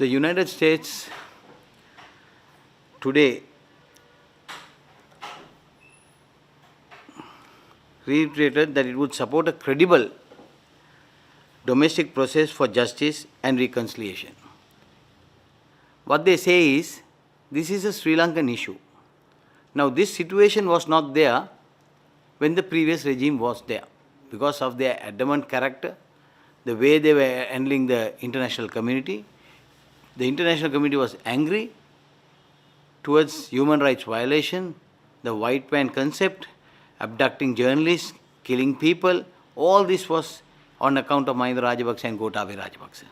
The United States today reiterated that it would support a credible domestic process for justice and reconciliation. What they say is, this is a Sri Lankan issue. Now, this situation was not there when the previous regime was there, because of their adamant character, the way they were handling the international community. The international community was angry towards human rights violation, the white man concept, abducting journalists, killing people. All this was on account of Mahinda Rajapaksa and Gotabaya Rajapaksa.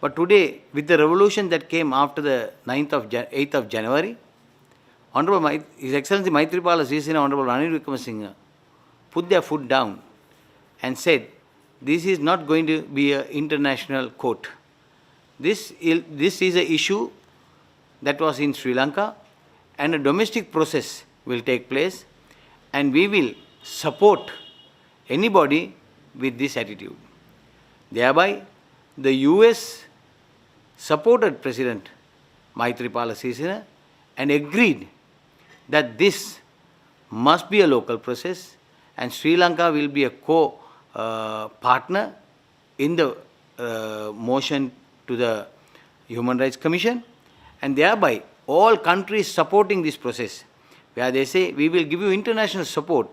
But today, with the revolution that came after the 8th of January, Honorable His Excellency Maitripala Sirisena, Honorable Ranil Wickremesinghe put their foot down and said, this is not going to be an international court. This is an issue that was in Sri Lanka, and a domestic process will take place, and we will support anybody with this attitude. Thereby, the US supported President Maitripala Sirisena and agreed that this must be a local process, and Sri Lanka will be a co-partner in the motion to the Human Rights Commission, and thereby all countries supporting this process, where they say, we will give you international support,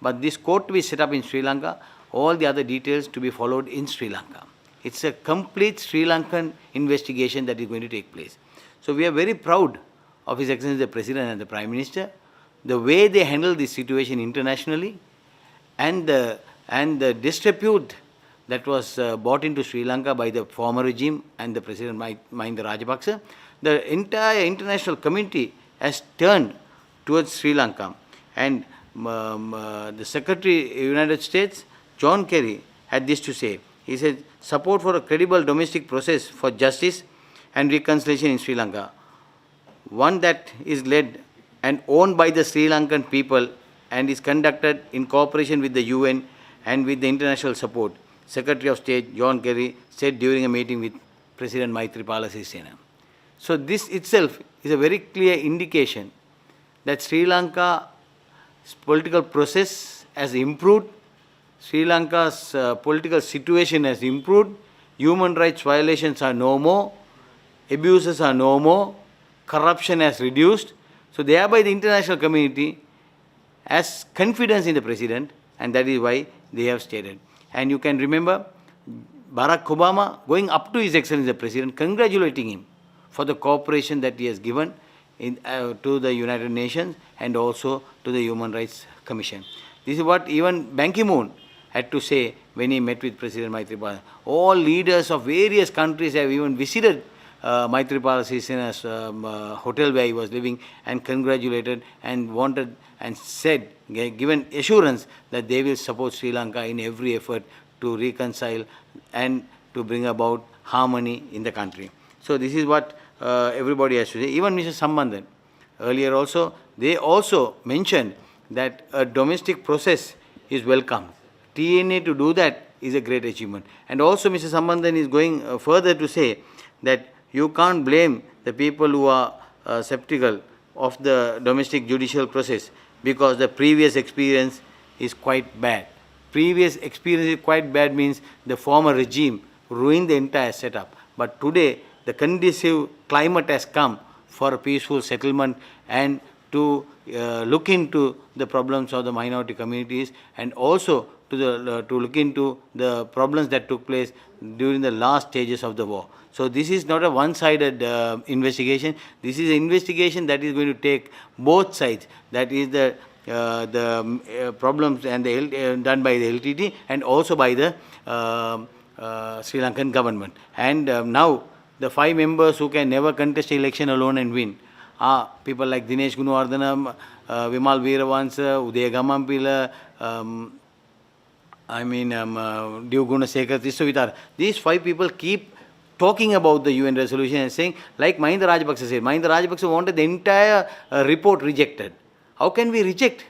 but this court to be set up in Sri Lanka, all the other details to be followed in Sri Lanka. It's a complete Sri Lankan investigation that is going to take place. So we are very proud of His Excellency the President and the Prime Minister, the way they handle this situation internationally, and the disrepute that was brought into Sri Lanka by the former regime and the President Mahinda Rajapaksa. The entire international community has turned towards Sri Lanka, and the Secretary of the United States, John Kerry, had this to say. He said, support for a credible domestic process for justice and reconciliation in Sri Lanka, one that is led and owned by the Sri Lankan people and is conducted in cooperation with the UN and with the international support, Secretary of State John Kerry said during a meeting with President Maitripala Sirisena. So this itself is a very clear indication that Sri Lanka's political process has improved, Sri Lanka's political situation has improved, human rights violations are no more, abuses are no more, corruption has reduced. So thereby the international community has confidence in the President, and that is why they have stated. And you can remember Barack Obama going up to His Excellency the President, congratulating him for the cooperation that he has given to the United Nations and also to the Human Rights Commission. This is what even Ban Ki-moon had to say when he met with President Maitripala. All leaders of various countries have even visited Maitripala Sirisena's hotel where he was living and congratulated and wanted and said, given assurance that they will support Sri Lanka in every effort to reconcile and to bring about harmony in the country. So this is what everybody has to say. Even Mr. Sambandhan, earlier also, they also mentioned that a domestic process is welcome. TNA to do that is a great achievement. And also Mr. Sambandhan is going further to say that you can't blame the people who are skeptical of the domestic judicial process because the previous experience is quite bad. Previous experience is quite bad means the former regime ruined the entire setup. But today, the conducive climate has come for a peaceful settlement and to look into the problems of the minority communities and also to look into the problems that took place during the last stages of the war. So this is not a one-sided investigation. This is an investigation that is going to take both sides. That is the problems and the done by the LTT and also by the Sri Lankan government. And now the 5 members who can never contest election alone and win are people like Dinesh Gunawardena, Vimal Veeravansa, Udaya Gamampila, Div Gunasekar, Tissavitar. These 5 people keep talking about the UN resolution and saying, like Mahinda Rajapaksa said, Mahinda Rajapaksa wanted the entire report rejected. How can we reject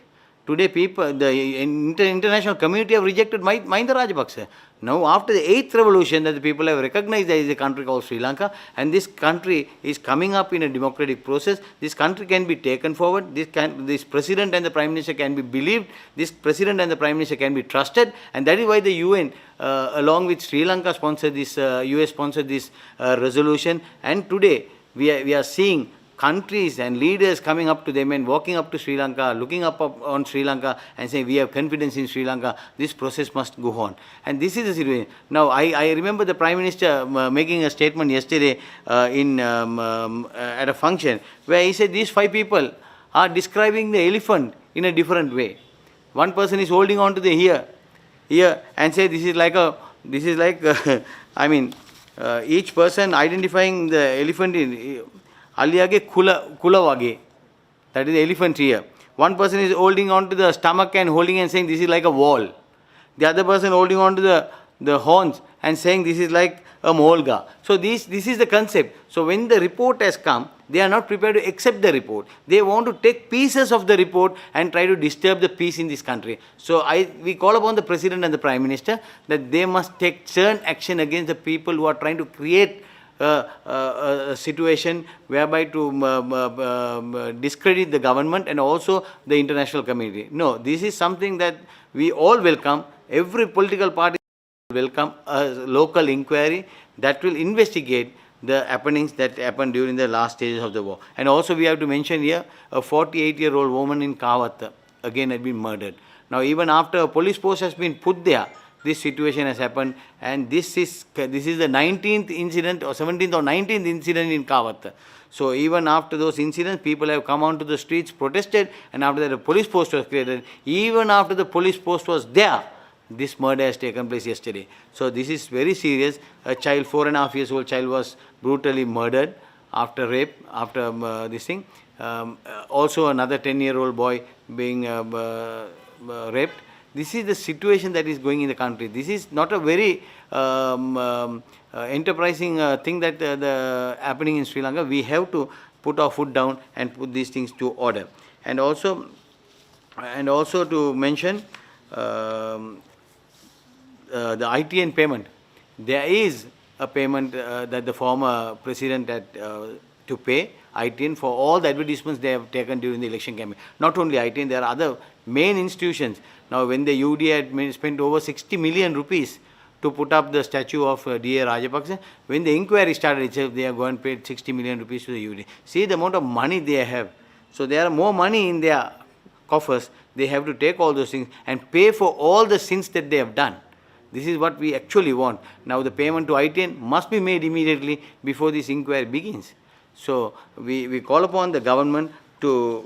Today, the international community have rejected Mahinda Rajapaksa. Now, after the 8th revolution, that the people have recognized there is a country called Sri Lanka, and this country is coming up in a democratic process. This country can be taken forward. This president and the prime minister can be believed. This president and the prime minister can be trusted, and that is why the UN, along with Sri Lanka, sponsored this. US sponsored this resolution, and today we are seeing countries and leaders coming up to them and walking up to Sri Lanka, looking up on Sri Lanka and saying, we have confidence in Sri Lanka, this process must go on. And this is the situation. Now, I remember the Prime Minister making a statement yesterday at a function where he said these 5 people are describing the elephant in a different way. One person is holding on to the ear and say this is like each person identifying the elephant in Aliyage kula wage. That is the elephant ear. One person is holding on to the stomach and holding and saying this is like a wall. The other person holding on to the horns and saying this is like a molga. So this is the concept. So when the report has come, they are not prepared to accept the report. They want to take pieces of the report and try to disturb the peace in this country. So we call upon the President and the Prime Minister that they must take stern action against the people who are trying to create a situation whereby to discredit the government and also the international community. No, this is something that we all welcome. Every political party welcome a local inquiry that will investigate the happenings that happened during the last stages of the war. And also we have to mention here a 48-year-old woman in Kawat again had been murdered. Now even after a police post has been put there, this situation has happened, and this is the 19th incident or 17th or 19th incident in Kawat. So even after those incidents, people have come onto the streets, protested, and after that a police post was created. Even after the police post was there, this murder has taken place yesterday. So this is very serious. A child, 4.5 years old child, was brutally murdered after rape, after this thing. Also another 10-year-old boy being raped. This is the situation that is going in the country. This is not a very enterprising thing that happening in Sri Lanka. We have to put our foot down and put these things to order. And also to mention the ITN payment. There is a payment that the former president had to pay ITN for all the advertisements they have taken during the election campaign. Not only ITN, there are other main institutions. Now, when the UD had spent over 60 million rupees to put up the statue of D.A. Rajapaksa, when the inquiry started itself, they have gone and paid 60 million rupees to the UD. See the amount of money they have. So there are more money in their coffers. They have to take all those things and pay for all the sins that they have done. This is what we actually want. Now the payment to ITN must be made immediately before this inquiry begins. So we call upon the government to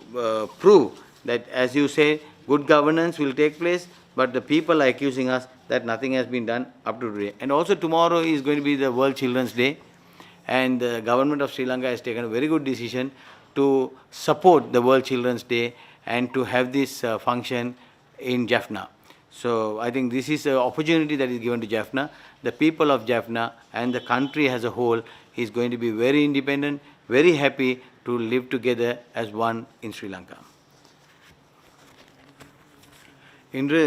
prove that, as you say, good governance will take place, but the people are accusing us that nothing has been done up to today. And also tomorrow is going to be the World Children's Day, and the government of Sri Lanka has taken a very good decision to support the World Children's Day and to have this function in Jaffna. So I think this is an opportunity that is given to Jaffna. The people of Jaffna and the country as a whole is going to be very independent, very happy to live together as one in Sri Lanka. இன்று